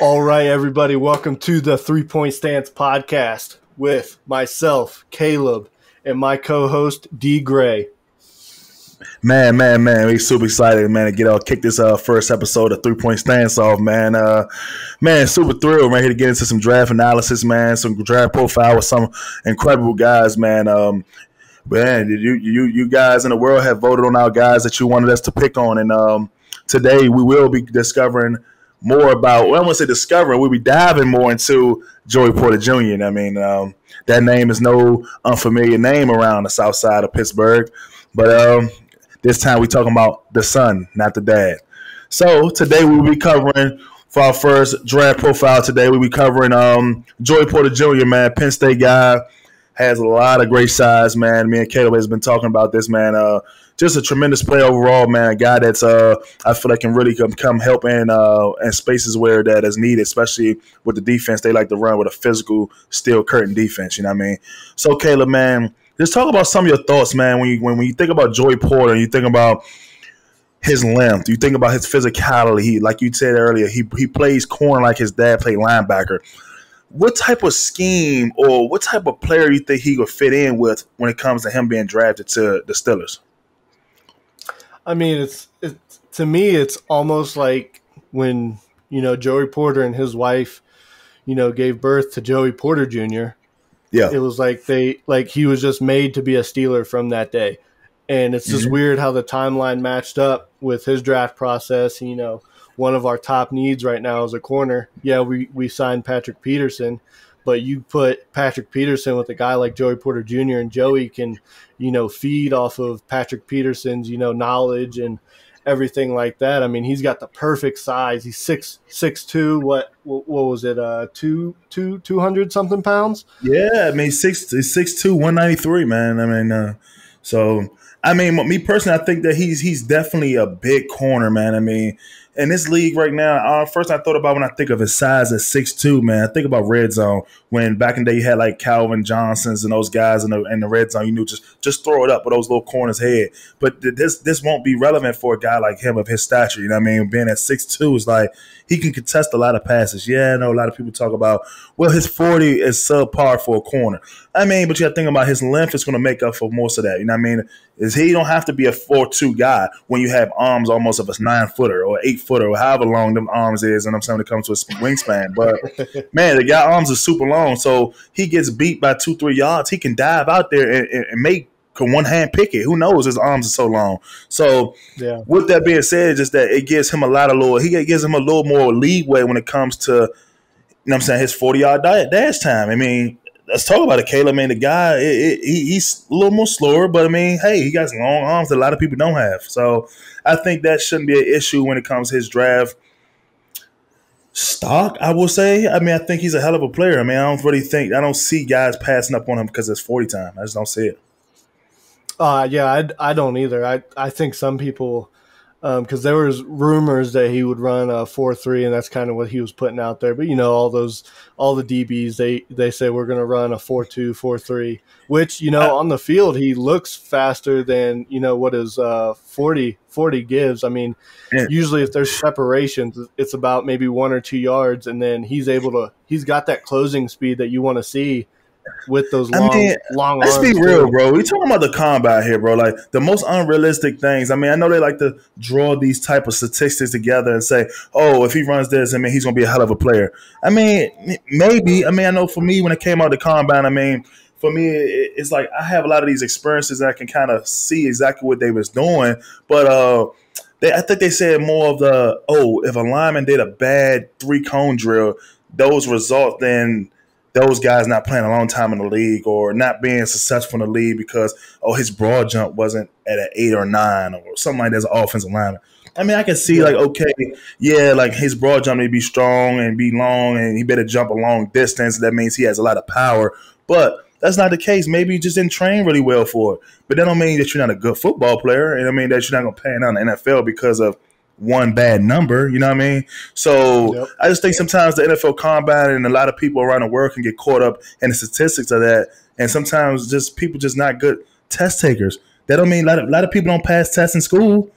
All right, everybody, welcome to the 3-Point Stance podcast with myself, Kaleb, and my co-host, Dee Gray. Man, we super excited, man, to kick this first episode of 3-Point Stance off, man. Super thrilled, man, here to get into some draft analysis, man, some draft profile with some incredible guys, man. You guys in the world have voted on our guys that you wanted us to pick on, and today we will be discovering more about, well, I won't say discovering, we'll be diving more into Joey Porter Jr. I mean, that name is no unfamiliar name around the south side of Pittsburgh, but this time we're talking about the son, not the dad. So today we'll be covering, for our first draft profile today, we'll be covering Joey Porter Jr., man, Penn State guy, has a lot of great size, man. Me and Kaleb has been talking about this, man. Just a tremendous player overall, man. A guy that's I feel like can really come help in spaces where that is needed, especially with the defense they like to run with a physical steel curtain defense. You know what I mean? So, Kaleb, man, just talk about some of your thoughts, man. When you think about Joey Porter, you think about his length, you think about his physicality. Like you said earlier, he plays corner like his dad played linebacker. What type of scheme or what type of player you think he would fit in with when it comes to him being drafted to the Steelers? I mean, it's to me, it's almost like when, Joey Porter and his wife, gave birth to Joey Porter Jr. Yeah. It was like he was just made to be a Steeler from that day. And it's just weird how the timeline matched up with his draft process. One of our top needs right now is a corner. Yeah, we signed Patrick Peterson, but you put Patrick Peterson with a guy like Joey Porter Jr. and Joey can, feed off of Patrick Peterson's, knowledge and everything like that. I mean, he's got the perfect size. He's 6'2", what was it, 200 something pounds? Yeah, I mean, 6'2", 193, man. I mean, me personally, I think that he's definitely a big corner, man. I mean, in this league right now, first I thought about when I think of his size at 6'2", man, I think about red zone. When back in the day you had like Calvin Johnsons and those guys in the red zone, you knew just throw it up with those little corners' head. But this won't be relevant for a guy like him of his stature. You know what I mean? Being at 6'2" is like he can contest a lot of passes. Yeah, I know a lot of people talk about, well, his 40 is subpar for a corner. I mean, but you got to think about his length is going to make up for most of that. You know what I mean? Is he don't have to be a 4'2" guy when you have arms almost of a 9-footer or 8-footer or however long them arms is, and I'm saying when it comes to his wingspan. But man, the guy arms are super long, so he gets beat by 2-3 yards. He can dive out there and make one hand pick it. Who knows? His arms are so long. So yeah. With that being said, just that it gives him a little more leeway when it comes to, his 40-yard dash time. I mean, let's talk about it, Kaleb. I mean, the guy, he's a little more slower, but I mean, hey, he got long arms that a lot of people don't have. So I think that shouldn't be an issue when it comes to his draft stock, I will say. I mean, I think he's a hell of a player. I mean, I don't see guys passing up on him because it's 40 time. I just don't see it. Yeah, I don't either. I think some people, because there was rumors that he would run a 4.3, and that's kind of what he was putting out there. But all the DBs, they say we're going to run a 4.2, 4.3, which on the field he looks faster than what his 40 gives. I mean, usually if there's separations, it's about maybe 1 or 2 yards, and then he's got that closing speed that you want to see with those long let's arms. Let's be real, bro. We're talking about the combine here, bro. Like the most unrealistic things. I mean, I know they like to draw these type of statistics together and say, oh, if he runs this, I mean, he's going to be a hell of a player. I mean, maybe. I mean, I know for me, when it came out the combine, I mean, for me, it's like I have a lot of these experiences and I can kind of see exactly what they was doing. But I think they said more of if a lineman did a bad 3-cone drill, those result then those guys not playing a long time in the league or not being successful in the league because, his broad jump wasn't at an 8 or 9 or something like that as an offensive lineman. I mean, I can see like his broad jump need to be strong and be long and he better jump a long distance. That means he has a lot of power. But that's not the case. Maybe he just didn't train really well for it. But that don't mean that you're not a good football player. And I mean that you're not going to pan out in the NFL because of one bad number, you know what I mean? So yep. I just think sometimes the NFL combine and a lot of people around the world can get caught up in the statistics of that. And sometimes people just not good test takers. That don't mean a lot of people don't pass tests in school.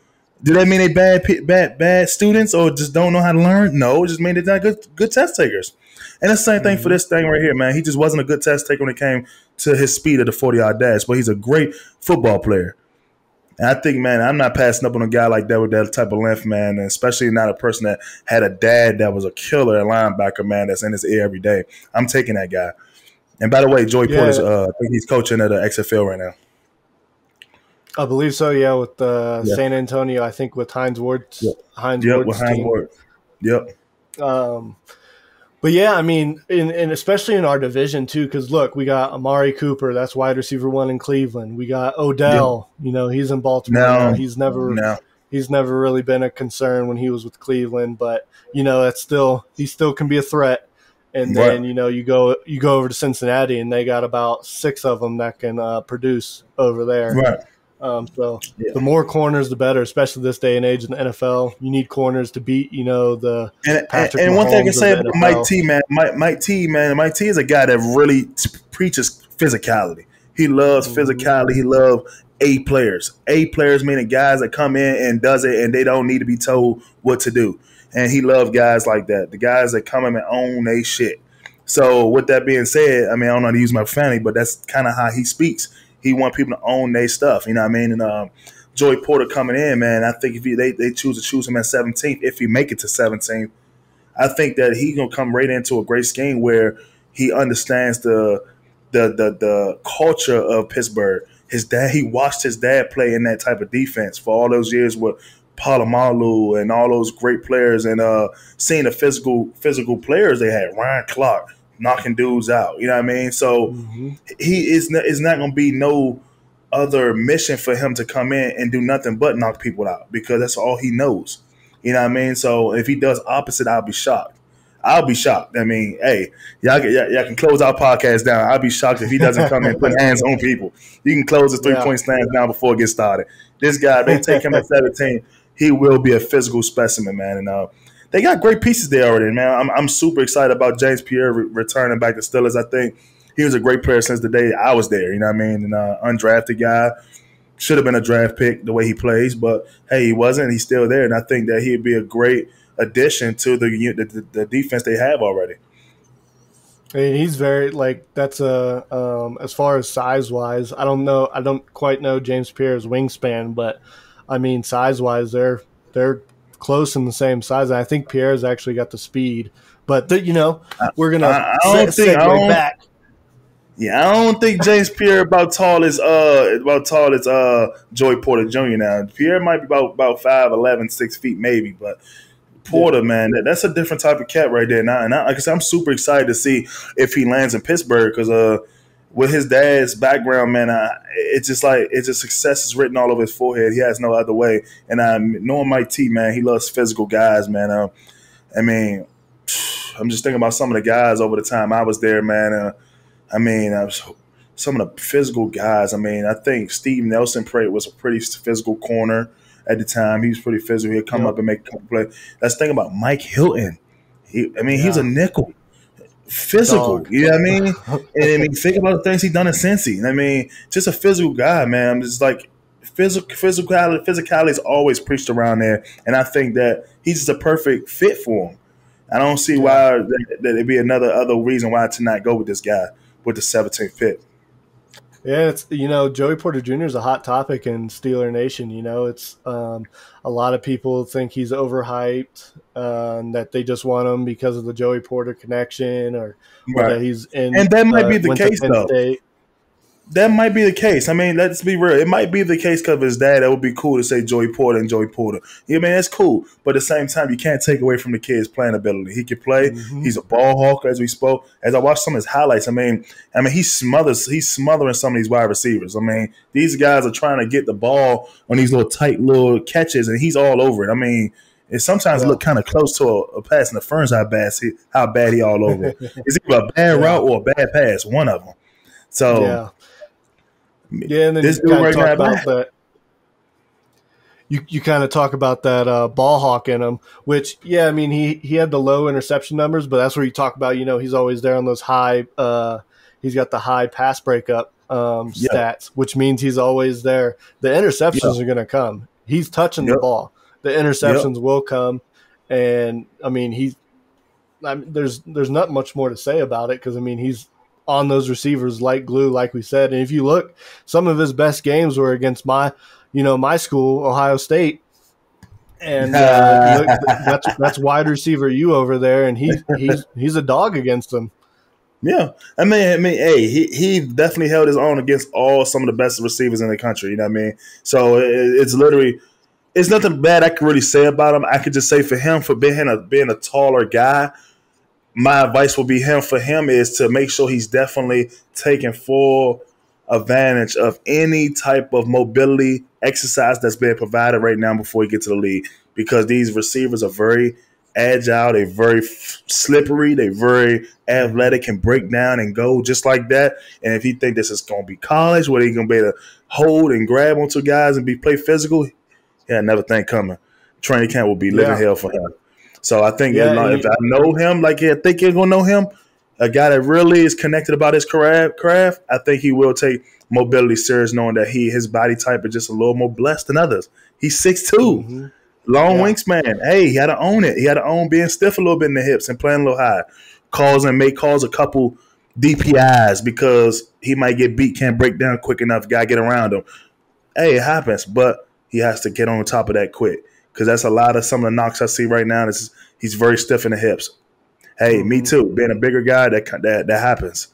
Do that mean they bad students or just don't know how to learn? No, it just mean they're not good test takers. And the same thing for this thing right here, man. He just wasn't a good test taker when it came to his speed of the 40-yard dash, but he's a great football player. And I think, man, I'm not passing up on a guy like that with that type of length, man, and especially not a person that had a dad that was a killer linebacker, man, that's in his ear every day. I'm taking that guy. And by the way, Joey Porter's, I think he's coaching at the XFL right now. I believe so, yeah, with San Antonio, I think with Hines Ward's with Hines team. Ward. Yep. But yeah, I mean, and especially in our division too, because look, we got Amari Cooper, that's wide receiver 1 in Cleveland. We got Odell, he's in Baltimore now. He's never really been a concern when he was with Cleveland, but he still can be a threat. And then you go over to Cincinnati, and they got about 6 of them that can produce over there. Right. The more corners, the better, especially this day and age in the NFL. You need corners to beat, the Patrick Mahomes. And one thing I can say about Mike T, man, Mike T is a guy that really preaches physicality. He loves physicality. He loves A players. A players meaning guys that come in and does it, and they don't need to be told what to do. And he loves guys like that, the guys that come in and own they shit. So with that being said, I mean, I don't know how to use my family, but that's kind of how he speaks. He wants people to own their stuff, you know what I mean? And Joey Porter coming in, man, I think if they choose him at 17th, if he make it to 17th, I think that he's gonna come right into a great scheme where he understands the culture of Pittsburgh. His dad, he watched his dad play in that type of defense for all those years with Palomalu and all those great players, and seeing the physical players they had, Ryan Clark knocking dudes out, you know what I mean? So he is not going to be no other mission for him to come in and do nothing but knock people out, because that's all he knows, you know what I mean? So if he does opposite, I'll be shocked. I mean, hey, y'all can close our podcast down. I'll be shocked if he doesn't come in and put hands on people. You can close the 3-point stands down before it gets started. This guy, they take him at 17, he will be a physical specimen, man. And they got great pieces there already, man. I'm super excited about James Pierre returning back to Steelers. I think he was a great player since the day I was there, you know what I mean? And undrafted guy. Should have been a draft pick the way he plays, but, hey, he wasn't. He's still there, and I think that he'd be a great addition to the defense they have already. I mean, he's very that's as far as size wise, I don't quite know James Pierre's wingspan, but I mean size wise they're close in the same size. And I think Pierre's actually got the speed, but we're gonna segue back. Yeah, I don't think James Pierre about tall as Joey Porter Jr. Now Pierre might be about 5'11", 6 feet maybe, but Porter, man, that's a different type of cat right there. Now, and like I said, I'm super excited to see if he lands in Pittsburgh, because with his dad's background, man, it's just success is written all over his forehead. He has no other way. And knowing Mike T, man, he loves physical guys, man. I mean, I'm just thinking about some of the guys over the time I was there, man. Some of the physical guys. I mean, I think Steve Nelson was a pretty physical corner. At the time, he was pretty physical. He'd come up and make a couple plays. Let's think about Mike Hilton. He was a nickel, physical. Dog. You know what I mean? And think about the things he's done in Cincy. I mean, just a physical guy, man. I'm just like physicality is always preached around there, and I think that he's just a perfect fit for him. I don't see why that it'd be other reason why to not go with this guy with the 17th pick. Yeah, it's Joey Porter Jr. is a hot topic in Steeler Nation. It's a lot of people think he's overhyped, that they just want him because of the Joey Porter connection, or that he's in. And that might be the case, though. State. That might be the case. I mean, let's be real. It might be the case because of his dad. That would be cool to say Joey Porter and Joey Porter. Yeah, man, that's cool. But at the same time, you can't take away from the kid's playing ability. He can play. Mm-hmm. He's a ball hawk, as we spoke. As I watched some of his highlights, I mean, he's smothering some of these wide receivers. I mean, these guys are trying to get the ball on these little tight little catches, and he's all over it. I mean, it sometimes look kind of close to a pass interference. How bad he all over it. It's either a bad route or a bad pass. One of them. So. Yeah, and then you kind of talk about that. You kind of talk about that ball hawk in him, which I mean he had the low interception numbers, but that's where you talk about he's always there on those high. He's got the high pass breakup stats, which means he's always there. The interceptions are going to come. he's touching the ball. The interceptions will come, and I mean there's not much more to say about it because I mean he's on those receivers like glue, like we said. And if you look, some of his best games were against my school, Ohio State. And that's wide receiver you over there, and he's a dog against them. Yeah, I mean, hey, he definitely held his own against some of the best receivers in the country. You know what I mean? So it's literally, it's nothing bad I can really say about him. I could just say for him, for being a taller guy, my advice will be for him is to make sure he's definitely taking full advantage of any type of mobility exercise that's being provided right now before he gets to the league, because these receivers are very agile, they're very slippery, they're very athletic and break down and go just like that. And if he think this is going to be college where he's going to be able to hold and grab onto guys and play physical, yeah, another thing coming. Training camp will be living hell for him. So I think if I know him, like I think you're going to know him, a guy that really is connected about his craft, I think he will take mobility serious, knowing that his body type is just a little more blessed than others. He's 6'2", long wingspan. Hey, he had to own it. He had to own being stiff a little bit in the hips and playing a little high. Calls a couple DPIs because he might get beat, can't break down quick enough, got to get around him. Hey, it happens, but he has to get on top of that quick, because that's a lot of some of the knocks I see right now. He's very stiff in the hips. Hey, me too. Being a bigger guy, that happens.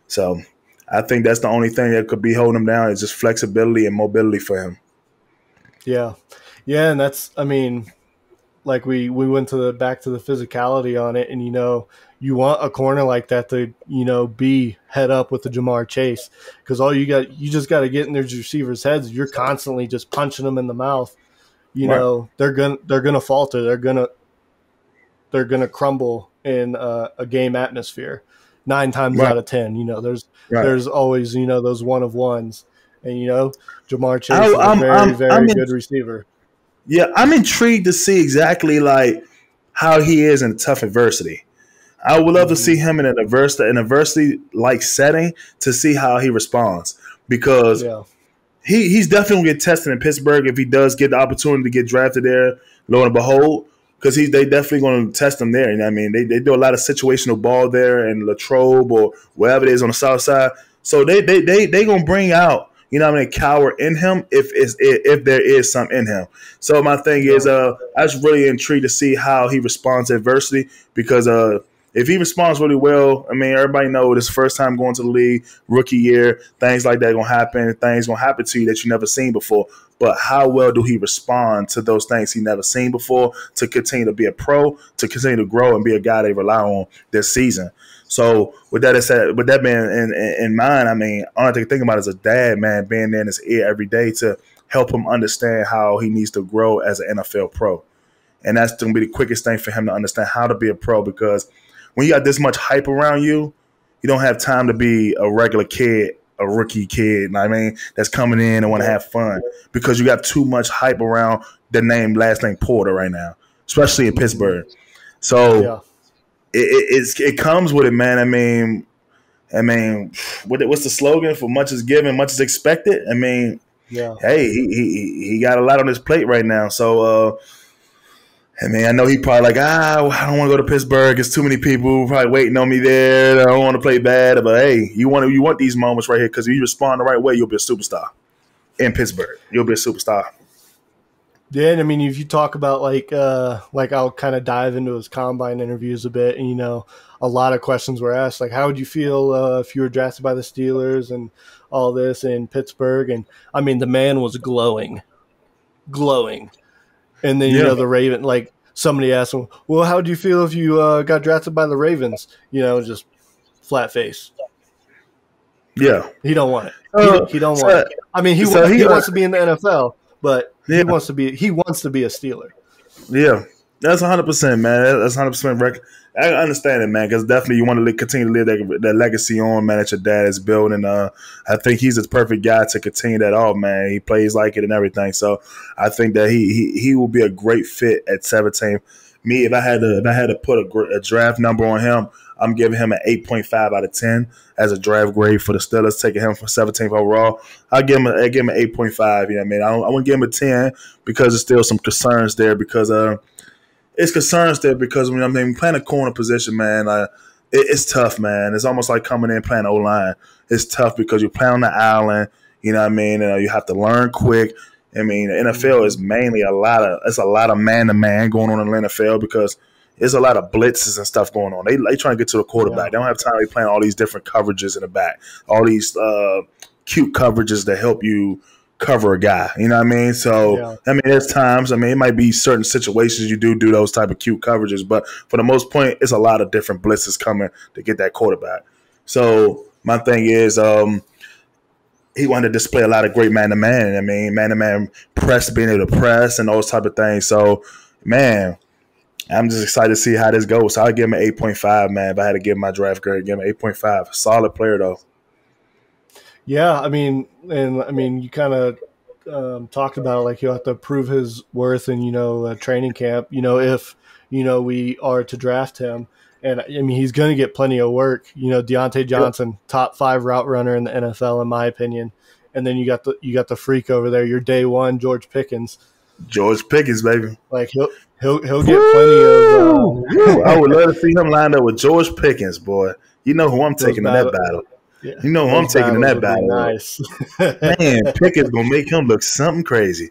So I think that's the only thing that could be holding him down is just flexibility and mobility for him. Yeah. Yeah, and that's, I mean, like we went back to the physicality on it, and, you want a corner like that to, be head up with the Jamar Chase, because you just got to get in those receivers' heads. You're constantly just punching them in the mouth. They're gonna falter. They're gonna crumble in a game atmosphere 9 times out of 10. There's always those one of ones, and Jamar Chase is a very good receiver. Yeah, I'm intrigued to see exactly like how he is in tough adversity. I would love to see him in an adversity like setting to see how he responds, because he's definitely gonna get tested in Pittsburgh if he does get the opportunity to get drafted there. Lo and behold, because they definitely going to test him there. You know what I mean? They do a lot of situational ball there in Latrobe or wherever it is on the south side. So they going to bring out, cower in him if there is some in him. So my thing is, I was really intrigued to see how he responds to adversity, because if he responds really well, I mean, everybody knows this first time going to the league, rookie year, things like that going to happen. Things going to happen to you that you never seen before. But how well do he respond to those things he never seen before, to continue to be a pro, to continue to grow and be a guy they rely on this season? So with that said, with that being in mind, I mean, all I think about is a dad, man, being there in his ear every day to help him understand how he needs to grow as an NFL pro. And that's going to be the quickest thing for him to understand how to be a pro, because when you got this much hype around you, you don't have time to be a regular kid, a rookie kid, you know what I mean, that's coming in and want to have fun, because you got too much hype around the last name Porter right now, especially in Pittsburgh. So it comes with it, man. I mean, what's the slogan for much is given, much is expected? I mean, hey, he got a lot on his plate right now. So, I mean, I know he probably like, I don't want to go to Pittsburgh. It's too many people probably waiting on me there. I don't want to play bad. But, hey, you want these moments right here, because if you respond the right way, you'll be a superstar in Pittsburgh. You'll be a superstar. Yeah, and I mean, if you talk about like I'll kind of dive into his combine interviews a bit, and a lot of questions were asked, like, how would you feel if you were drafted by the Steelers and all this in Pittsburgh? And I mean, the man was glowing. And then the Raven, like somebody asked him, well, how would you feel if you got drafted by the Ravens? Just flat face. Yeah, he don't want it. He don't want it. I mean, he wants to be in the NFL, but he wants to be a Steeler. Yeah, that's 100%, man. That's 100%. I understand it, man, because definitely you want to continue to live that legacy on, man, that your dad is building. I think he's the perfect guy to continue that off, man. He plays like it and everything. So I think that he will be a great fit at 17. me, if I had to put a draft number on him, I'm giving him an 8.5 out of 10 as a draft grade for the Steelers, taking him for 17th overall. I give him an 8.5. You know what I mean? I wouldn't give him a 10 because there's still some concerns there because when I'm playing a corner position, man, it's tough, man. It's almost like coming in playing O-line. It's tough because you're playing on the island. You know what I mean? You have to learn quick. I mean, the NFL is mainly a lot of man-to-man going on in the NFL because there's a lot of blitzes and stuff going on. They trying to get to the quarterback. They don't have time to be playing all these different coverages in the back, all these cute coverages that help you cover a guy. You know what I mean? So, I mean, there's times, it might be certain situations you do those type of cute coverages, but for the most part, it's a lot of different blitzes coming to get that quarterback. So, my thing is, he wanted to display a lot of great man-to-man. I mean, man-to-man press, being able to press and those type of things. So, man, I'm just excited to see how this goes. So I'll give him an 8.5, man. If I had to give my draft grade, give him an 8.5. Solid player, though. Yeah, I mean, you kind of talked about it, like he'll have to prove his worth in, training camp, if, we are to draft him. And, I mean, he's going to get plenty of work. Deontay Johnson, top 5 route runner in the NFL, in my opinion. And then you got the freak over there, your day one, George Pickens. George Pickens, baby. Like, he'll get plenty of I would love to see him lined up with George Pickens, boy. You know who I'm taking in that battle. Yeah. You know who I'm taking in that battle. Nice. Man, Pickens going to make him look something crazy.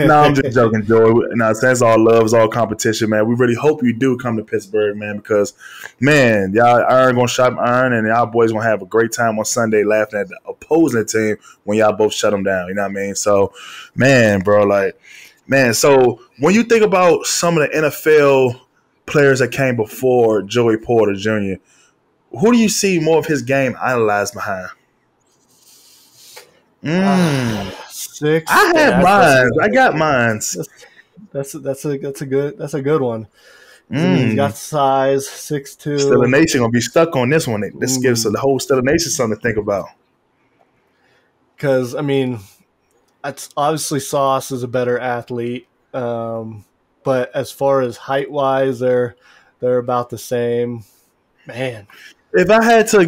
No, I'm just joking, Joey. No, that's all love, it's all competition, man. We really hope you do come to Pittsburgh, man, because, man, y'all iron going to shop iron, and y'all boys going to have a great time on Sunday laughing at the opposing team when y'all both shut them down. You know what I mean? So, man, bro, so when you think about some of the NFL players that came before Joey Porter Jr., who do you see more of his game analyzed behind? 6. I have mine. I got mine. That's a good one. He's got size, 6'2". Steeler Nation gonna be stuck on this one. This gives the whole Steeler Nation something to think about. Because it's obviously Sauce is a better athlete, but as far as height wise, they're about the same. Man. If I had to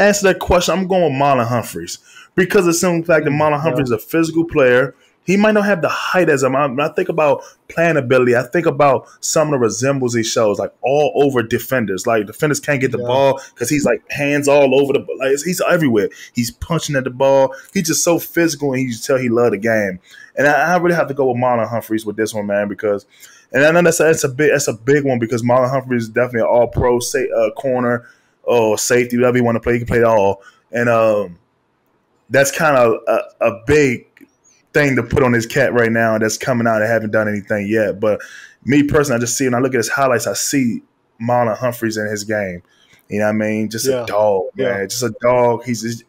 answer that question, I'm going with Marlon Humphreys because of the simple fact that Marlon Humphreys is a physical player. He might not have the height as him. When I think about playing ability, I think about some of the resembles he shows, like all over defenders. Like defenders can't get the ball because he's like hands all over he's everywhere. He's punching at the ball. He's just so physical, and you just tell he loved the game. And I really have to go with Marlon Humphreys with this one, man, because. And I know that's a big one because Marlon Humphreys is definitely an all-pro corner or safety, whatever you want to play. He can play it all. And that's kind of a big thing to put on his cat right now that's coming out and haven't done anything yet. But me personally, I just see when I look at his highlights, I see Marlon Humphreys in his game. You know what I mean? Just a dog, man. Just a dog. He's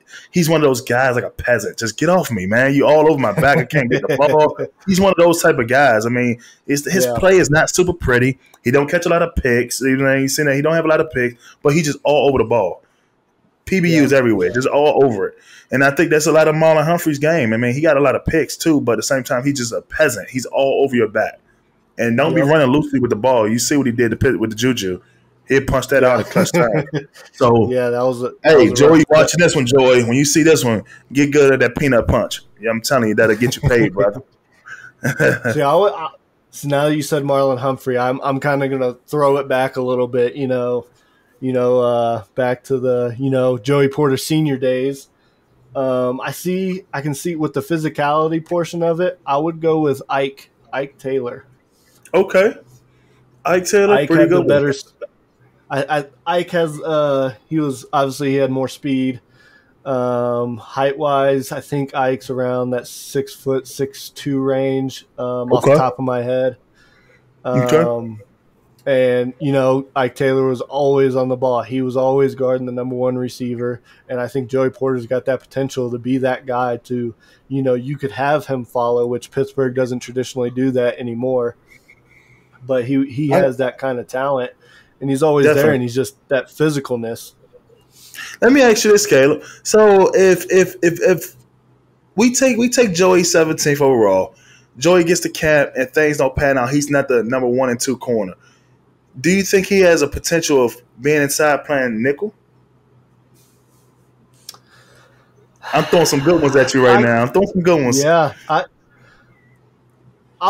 one of those guys like a peasant. Just get off me, man. You all over my back. I can't get the ball. He's one of those type of guys. I mean, his play is not super pretty. He don't catch a lot of picks. You know, you see that he don't have a lot of picks, but he's just all over the ball. PBUs everywhere, just all over it. And I think that's a lot of Marlon Humphrey's game. I mean, he got a lot of picks too, but at the same time, he's just a peasant. He's all over your back. And don't be running loosely with the ball. You see what he did with the Juju. He'd punch that out in clutch time. So, that was Joey, watching this one, Joey. When you see this one, get good at that peanut punch. Yeah, I'm telling you, that'll get you paid, brother. So now that you said Marlon Humphrey, I'm kind of gonna throw it back a little bit. Back to the Joey Porter Senior days. I can see with the physicality portion of it. I would go with Ike Taylor. Okay, Ike Taylor, pretty good. Better. Ike has he had more speed. Height wise, I think Ike's around that 6'6" range, off the top of my head. And Ike Taylor was always on the ball. He was always guarding the number one receiver, and I think Joey Porter's got that potential to be that guy to, you could have him follow, which Pittsburgh doesn't traditionally do that anymore. But he has that kind of talent. And he's always there, and he's just that physicalness. Let me ask you this, Kaleb. So if we take Joey 17th overall, Joey gets the cap and things don't pan out, he's not the number 1 and 2 corner. Do you think he has a potential of being inside playing nickel? I'm throwing some good ones at you right now. I'm throwing some good ones. Yeah, I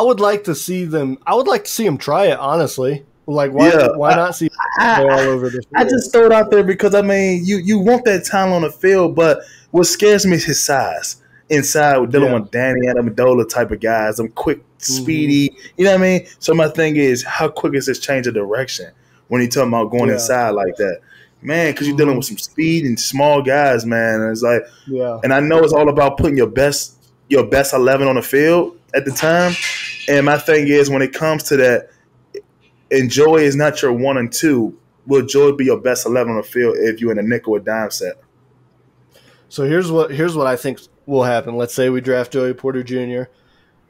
would like to see them. I would like to see him try it. Honestly, like why not see all over the field? I just throw it out there because I mean, you want that talent on the field, but what scares me is his size. Inside, we're dealing with Danny Amendola type of guys. I'm quick, speedy. You know what I mean? So my thing is, how quick is this change of direction when you talking about going inside like that? Man, because you're dealing with some speed and small guys, man. And it's like, and I know it's all about putting your best 11 on the field at the time. And my thing is, when it comes to that, and Joey is not your 1 and 2, will Joey be your best 11 on the field if you're in a nickel or dime set? So here's what I think will happen. Let's say we draft Joey Porter Jr.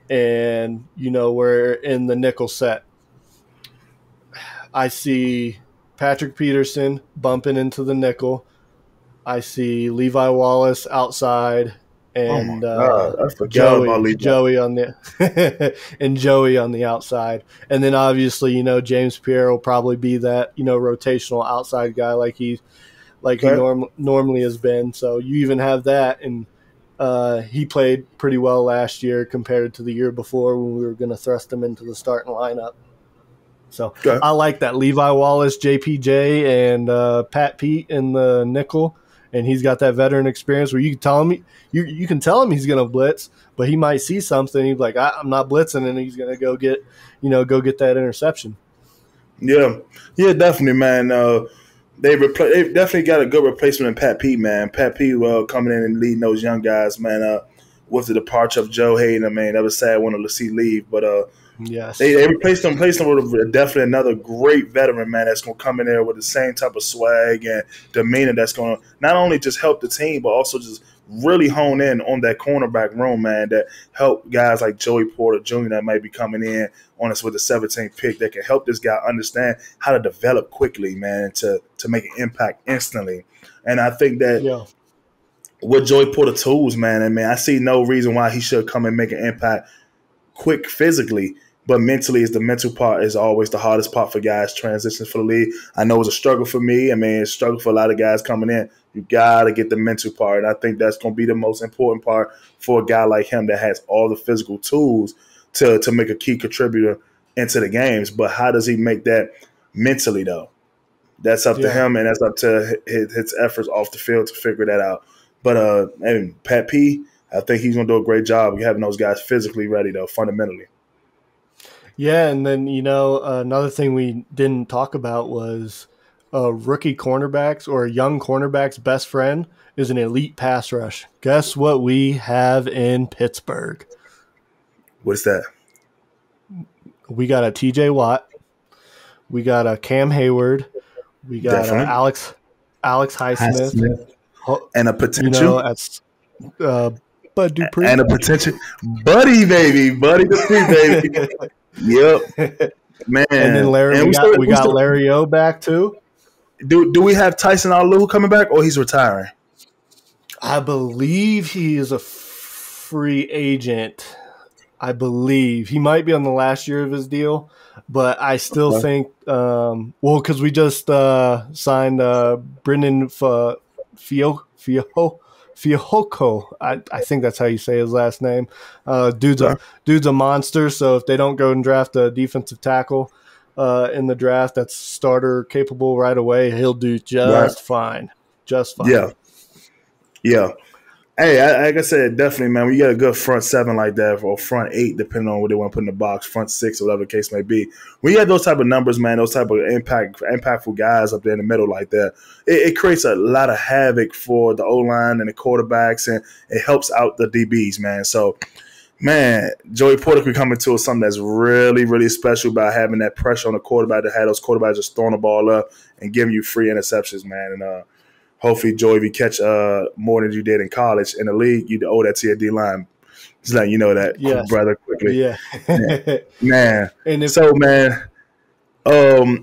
and we're in the nickel set. I see Patrick Peterson bumping into the nickel. I see Levi Wallace outside and Joey on the and Joey on the outside. And then obviously, James Pierre will probably be that, rotational outside guy like he normally has been. So you even have that, and he played pretty well last year compared to the year before when we were going to thrust him into the starting lineup. So I like that. Levi Wallace, JPJ, and Pat Pete in the nickel, and he's got that veteran experience where you can tell him you can tell him he's going to blitz, but he might see something. He's like, I'm not blitzing, and he's going to go get that interception. Yeah, definitely, man. They've definitely got a good replacement in Pat Pete, man. Pat Pete coming in and leading those young guys, man. With the departure of Joe Hayden, I mean, that was sad one to see leave, but yes, they replaced him with definitely another great veteran, man, that's going to come in there with the same type of swag and demeanor that's going to not only just help the team, but also just really hone in on that cornerback room, man, that help guys like Joey Porter Jr. that might be coming in on us with the 17th pick that can help this guy understand how to develop quickly, man, to make an impact instantly. And I think that with Joey Porter tools, man, I see no reason why he should come and make an impact quick physically, but mentally is the mental part is always the hardest part for guys transitioning for the league. I know it's a struggle for me. It's a struggle for a lot of guys coming in. You got to get the mental part, and I think that's going to be the most important part for a guy like him that has all the physical tools to make a key contributor into the games. But how does he make that mentally, though? That's up to him, and that's up to his efforts off the field to figure that out. But Pat P, I think he's going to do a great job of having those guys physically ready, though, fundamentally. Yeah, and then, another thing we didn't talk about was rookie cornerbacks or a young cornerback's best friend is an elite pass rush. Guess what we have in Pittsburgh? What's that? We got a TJ Watt. We got a Cam Hayward. We got Alex Highsmith. And a potential. Bud Dupree. And a potential. Buddy Dupree, baby. Yep. Man. And then we got Larry O back too. Do we have Tyson Alou coming back, or he's retiring? I believe he is a free agent. I believe he might be on the last year of his deal, but I still think because we just signed Brendan Fiocco. I think that's how you say his last name. Dude's a monster. So if they don't go and draft a defensive tackle in the draft that's starter capable right away, he'll do just fine. Just fine. Yeah. Hey, like I said, definitely, man, when you got a good front seven like that, or front eight, depending on what they want to put in the box, front six, or whatever the case may be, when you have those type of numbers, man, those type of impactful guys up there in the middle like that, it creates a lot of havoc for the O-line and the quarterbacks, and it helps out the DBs, man. So, man, Joey Porter could come into something that's really, really special about having that pressure on the quarterback to have those quarterbacks just throwing the ball up and giving you free interceptions, man. And hopefully, Joey, if you catch more than you did in college in the league, you owe that to your D-line. Just letting you know that, brother, quickly. Yeah. Man. And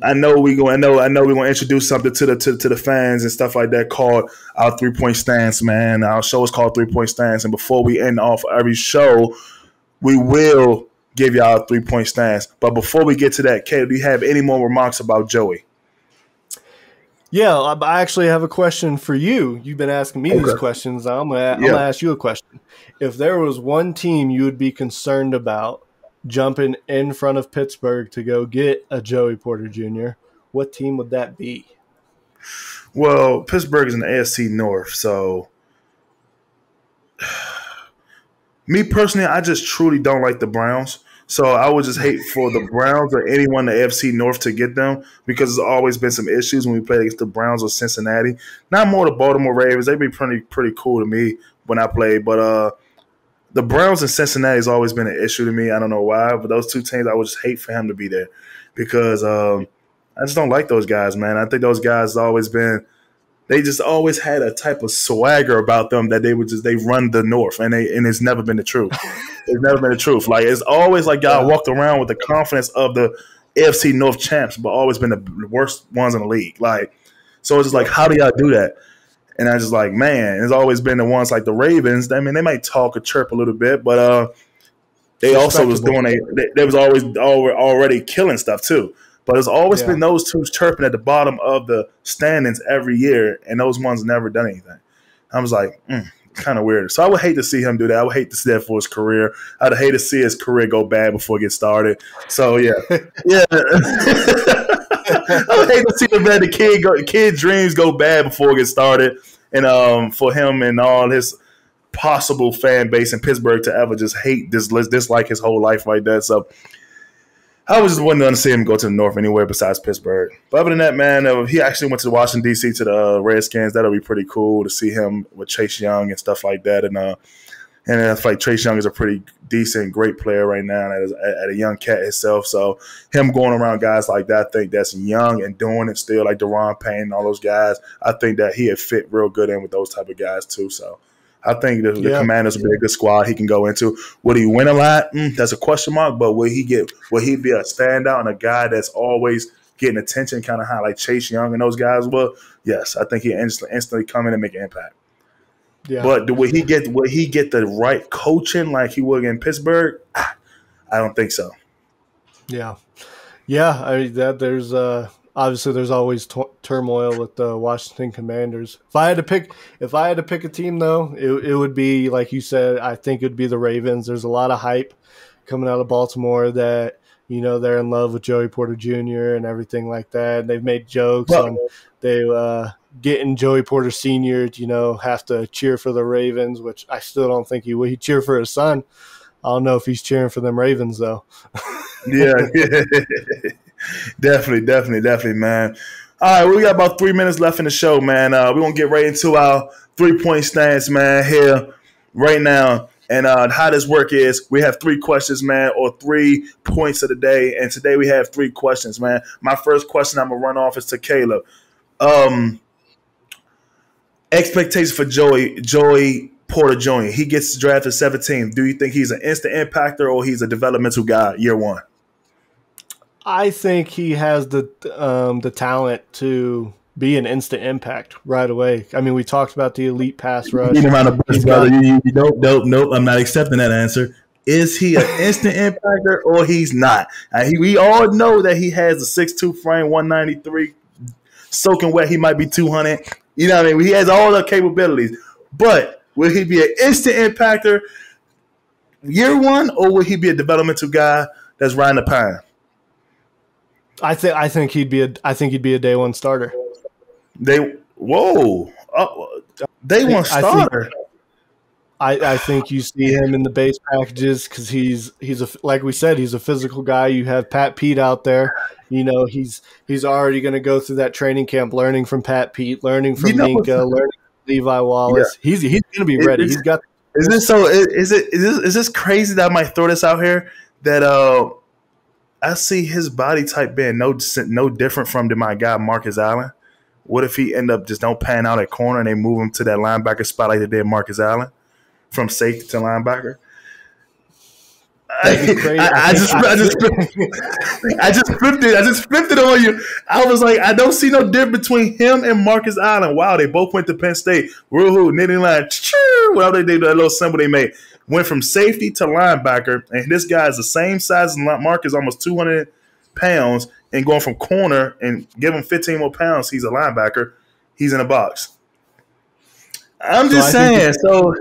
I know we're going to introduce something to the fans and stuff like that called our 3-point stance, man. Our show is called 3-point stance. And before we end off every show, we will give y'all a 3-point stance. But before we get to that, Caleb, do you have any more remarks about Joey? Yeah, I actually have a question for you. You've been asking me these questions. I'm gonna ask you a question. If there was one team you would be concerned about jumping in front of Pittsburgh to go get a Joey Porter Jr., what team would that be? Well, Pittsburgh is in the AFC North, so me personally, I just truly don't like the Browns. So I would just hate for the Browns or anyone in the AFC North to get them because there's always been some issues when we played against the Browns or Cincinnati. Not more the Baltimore Ravens. They'd be pretty cool to me when I played. But the Browns and Cincinnati has always been an issue to me. I don't know why, but those two teams, I would just hate for him to be there because I just don't like those guys, man. I think those guys always been – they just always had a type of swagger about them that they run the North, and it's never been the truth. It's never been the truth. Like it's always like y'all walked around with the confidence of the AFC North champs, but always been the worst ones in the league. Like so, it's just like how do y'all do that? And I just like man, it's always been the ones like the Ravens. I mean, they might talk or chirp a little bit, but they also was doing they was always already killing stuff too. But it's always been those two chirping at the bottom of the standings every year, and those ones never done anything. I was like, kind of weird. So I would hate to see him do that. I would hate to see that for his career. I'd hate to see his career go bad before it gets started. So, yeah. Yeah. I would hate to see the kid dreams go bad before it gets started. And for him and all his possible fan base in Pittsburgh to ever just hate, dislike his whole life like that. So, I was just wanting to see him go to the North anywhere besides Pittsburgh. But other than that, man, he actually went to Washington, D.C. to the Redskins. That'll be pretty cool to see him with Chase Young and stuff like that. And I feel like Chase Young is a pretty decent, great player right now at a young cat himself. So him going around guys like that, I think that's young and doing it still, like Deron Payne and all those guys. I think that he had fit real good in with those type of guys too. So I think the Commanders will be a good squad he can go into. Would he win a lot? That's a question mark. But will he be a standout and a guy that's always getting attention, kind of how like Chase Young and those guys will? Yes, I think he instantly come in and make an impact. Yeah. But will he get the right coaching like he would in Pittsburgh? I don't think so. Yeah. Yeah, I mean there's obviously there's always turmoil with the Washington Commanders. If I had to pick a team though, it would be like you said, I think it would be the Ravens. There's a lot of hype coming out of Baltimore that they're in love with Joey Porter Jr. and everything like that. They've made jokes on they getting Joey Porter Sr. Have to cheer for the Ravens, which I still don't think he would. He'd cheer for his son. I don't know if he's cheering for them Ravens though. Yeah. Definitely, man. All right, we got about 3 minutes left in the show, man. We're going to get right into our 3-point stance, man, here right now. And how this work is, we have 3 questions, man, or 3 points of the day. And today we have 3 questions, man. My first question I'm going to run off is to Caleb. Expectations for Joey Porter Jr. He gets drafted 17th. Do you think he's an instant impactor or he's a developmental guy year one? I think he has the talent to be an instant impact right away. I mean, we talked about the elite pass rush. Nope. I'm not accepting that answer. Is he an instant impactor or he's not? We all know that he has a 6'2 frame, 193, soaking wet. He might be 200. You know what I mean? He has all the capabilities. But will he be an instant impactor year one, or will he be a developmental guy that's riding the pine? I think he'd be a day one starter. Day one starter. I think you see him in the base packages because he's like we said, he's a physical guy. You have Pat Pete out there. He's already going to go through that training camp, learning from Pat Pete, learning from Minka, learning from Levi Wallace. Yeah. He's going to be ready. He's got. Is this crazy that I might throw this out here that I see his body type being no different from my guy Marcus Allen? What if he end up just don't pan out at corner and they move him to that linebacker spot like they did Marcus Allen from safety to linebacker? I just flipped it on you. I was like, I don't see no difference between him and Marcus Allen. Wow, they both went to Penn State. Woohoo, knitting line, whatever they did, that little symbol they made. went from safety to linebacker, and this guy is the same size as Marcus, almost 200 pounds, and going from corner and give him 15 more pounds, he's a linebacker. He's in a box. I'm just saying. So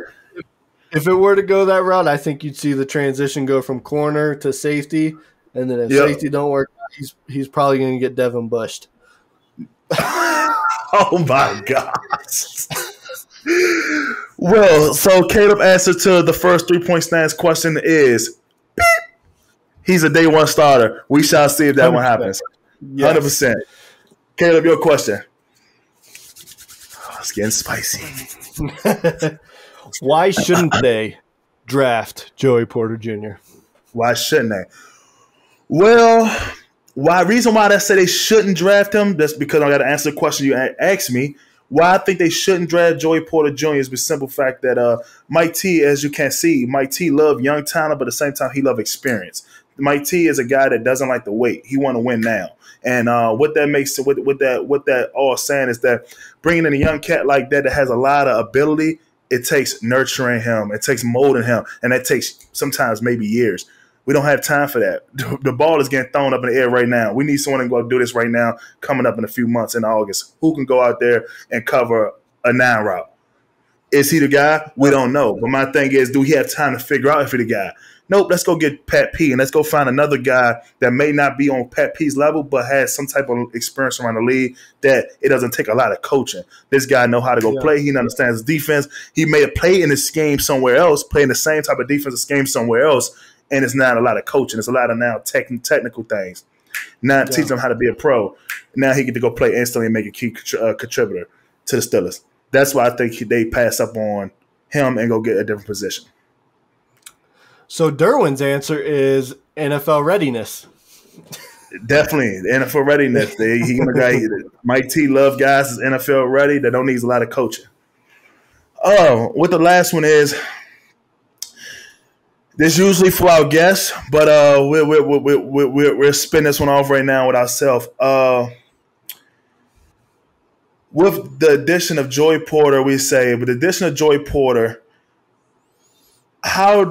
if it were to go that route, I think you'd see the transition go from corner to safety, and then if safety don't work, he's probably going to get Devin Bushed. Oh my gosh. Well, so Kaleb answer to the first 3-point stance question is beep. He's a day one starter. We shall see if that 100%. One happens. Yes. 100%. Kaleb, your question. Oh, it's getting spicy. Why shouldn't they draft Joey Porter Jr.? Why shouldn't they? Well, reason why I say they shouldn't draft him, that's because I got to answer the question you asked me. Why I think they shouldn't draft Joey Porter Jr. is the simple fact that Mike T, as you can see, Mike T love young talent, but at the same time, he love experience. Mike T is a guy that doesn't like to wait. He want to win now. And what that all saying is that bringing in a young cat like that has a lot of ability, it takes nurturing him. It takes molding him. And that takes sometimes maybe years. We don't have time for that. The ball is getting thrown up in the air right now. We need someone to go do this right now, coming up in a few months in August. Who can go out there and cover a 9 route? Is he the guy? We don't know. But my thing is, do he have time to figure out if he's the guy? Nope, let's go get Pat P, and let's go find another guy that may not be on Pat P's level, but has some type of experience around the league that it doesn't take a lot of coaching. This guy know how to go play. He understands defense. He may have played in this game somewhere else, playing the same type of defensive scheme somewhere else, and it's not a lot of coaching. It's a lot of now technical things. Now teach him how to be a pro. Now he get to go play instantly and make a key contributor to the Steelers. That's why I think they pass up on him and go get a different position. So Derwin's answer is NFL readiness. Definitely, NFL readiness. Mike T love guys that's NFL ready that don't need a lot of coaching. Oh, what the last one is, this usually for our guests, but we're spinning this one off right now with ourselves. With the addition of Joey Porter, with the addition of Joey Porter, how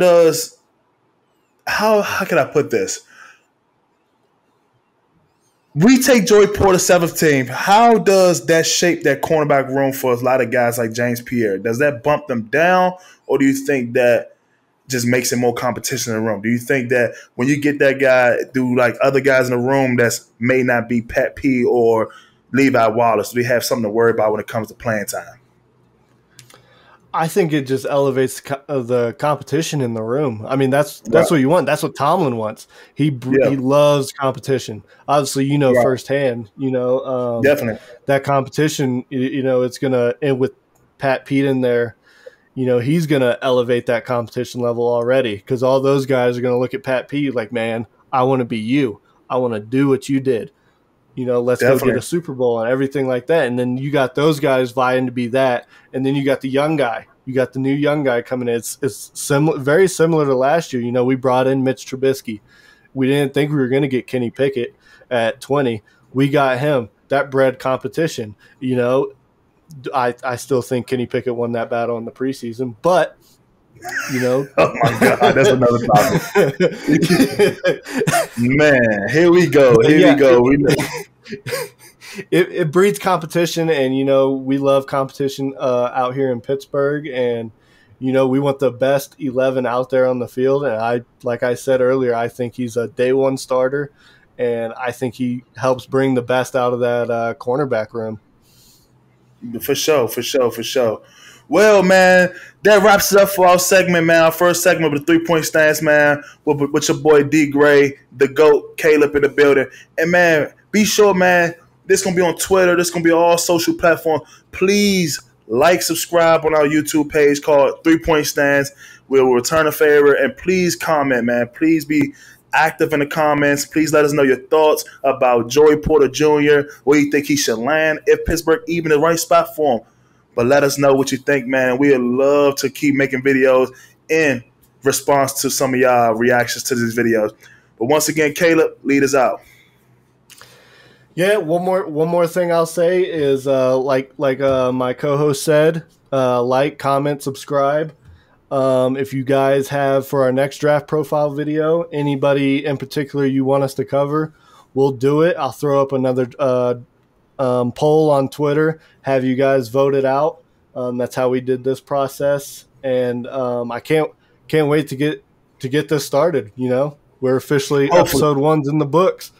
can I put this? We take Joey Porter 7th team. How does that shape that cornerback room for a lot of guys like James Pierre? Does that bump them down, or do you think that just makes it more competition in the room? Do you think that when you get that guy, do like other guys in the room that may not be Pat P or Levi Wallace, do we have something to worry about when it comes to playing time? I think it just elevates the competition in the room. I mean, that's what you want. That's what Tomlin wants. He loves competition. Obviously, firsthand. Definitely that competition. It's gonna, and with Pat Pete in there, he's gonna elevate that competition level already, because all those guys are gonna look at Pat Pete like, man, I want to be you. I want to do what you did. Let's go get a Super Bowl and everything like that. And then you got those guys vying to be that. And then you got the young guy. You got the new young guy coming in. It's very similar to last year. We brought in Mitch Trubisky. We didn't think we were going to get Kenny Pickett at 20. We got him. That bred competition. I still think Kenny Pickett won that battle in the preseason. But oh my God, that's another topic. Man, here we go. We go. It breeds competition, and we love competition out here in Pittsburgh, and we want the best 11 out there on the field. And like I said earlier, I think he's a day one starter, and I think he helps bring the best out of that cornerback room. For sure. Well, man, that wraps it up for our segment, man. Our first segment with the 3-point stance, man, with your boy Dee Gray, the GOAT, Kaleb in the building. And, man, be sure, man, this going to be on Twitter. This going to be on all social platforms. Please subscribe on our YouTube page called 3-Point Stance. We'll return a favor. And please comment, man. Please be active in the comments. Please let us know your thoughts about Joey Porter Jr., where you think he should land, if Pittsburgh even the right spot for him. But let us know what you think, man. We would love to keep making videos in response to some of y'all reactions to these videos. But once again, Kaleb, lead us out. Yeah, one more thing I'll say is like my co-host said, like, comment, subscribe. If you guys have, for our next draft profile video, anybody in particular you want us to cover, we'll do it. I'll throw up another poll on Twitter, have you guys vote it out. That's how we did this process, and I can't wait to get this started. You know, we're officially episode 1's in the books.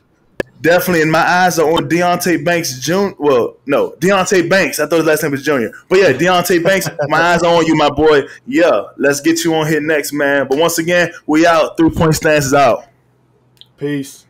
Definitely, and my eyes are on Deonte Banks Jr. Well, no, Deonte Banks. I thought his last name was Junior. But yeah, Deonte Banks, my eyes are on you, my boy. Yeah, let's get you on here next, man. But once again, we out. 3 Point Stance is out. Peace.